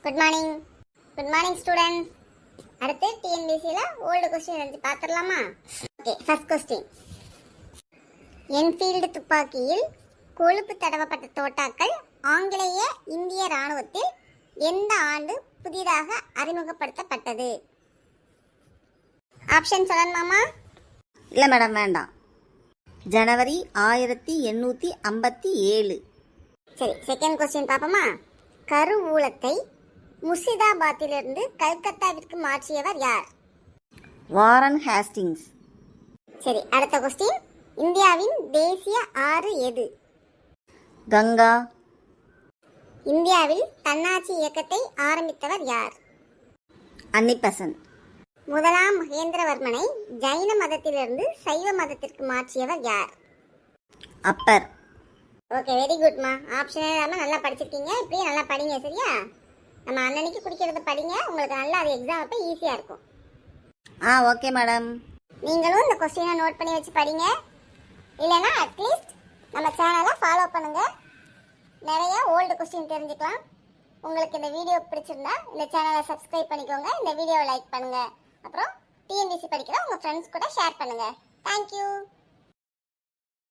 Good morning. Good morning students. அடுத்து டிஎன்பிசியில் old question வந்து பார்த்துடலாமா? Okay, first question. என்ஃபீல்டு துப்பாக்கியில் கொழுப்பு தடவப்பட்ட தோட்டாக்கள் ஆங்கிலேய இந்திய இராணுவத்தில் எந்த ஆண்டு புதிதாக அறிமுகப்படுத்தப்பட்டது? ஆப்ஷன் சொல்லணுமாமா? இல்லை மேடம், வேண்டாம். ஜனவரி 1857. சரி, செகண்ட் கொஸ்டின் பார்ப்போமா? கருவூலத்தை முர்சிதாபாத்திலிருந்து கல்கத்தாவிற்கு மாற்றியவர் யார்? Warren Hastings. சரி, அடுத்த கொஸ்டின். இந்தியாவின் தேசிய ஆறு எது? கங்கா. இந்தியாவில் தன்னாட்சி இயக்கத்தை ஆரம்பித்தவர் யார்? அன்னிபெசன்ட். முதலாம் மகேந்திரவர்மனை ஜைன மதத்திலிருந்து சைவ மதத்திற்கு மாற்றியவர் யார்? அப்பர். ஓகே, வெரி குட்மா. ஆப்ஷனே இல்லாமல் நல்லா படிச்சிருக்கீங்க. இப்படியே நல்லா படிங்க, சரியா? நம்ம அன்னன்னைக்கு குடிக்கிறத படிங்க, உங்களுக்கு நல்லா அது எக்ஸாம் அப்போ ஈஸியாக இருக்கும். Okay madam. நீங்களும் இந்த கொஸ்டினை நோட் பண்ணி வச்சு படிங்க. இல்லைன்னா அட்லீஸ்ட் நம்ம சேனலை ஃபாலோ பண்ணுங்க. நிறைய ஓல்டு கொஸ்டின் தெரிஞ்சுக்கலாம். உங்களுக்கு இந்த வீடியோ பிடிச்சிருந்தா இந்த சேனலை சப்ஸ்கிரைப் பண்ணிக்கோங்க. இந்த வீடியோவை லைக் பண்ணுங்க. அப்புறம் டிஎன்பிசி படிக்கிற உங்கள் ஃப்ரெண்ட்ஸ் கூட ஷேர் பண்ணுங்க. தேங்க்யூ.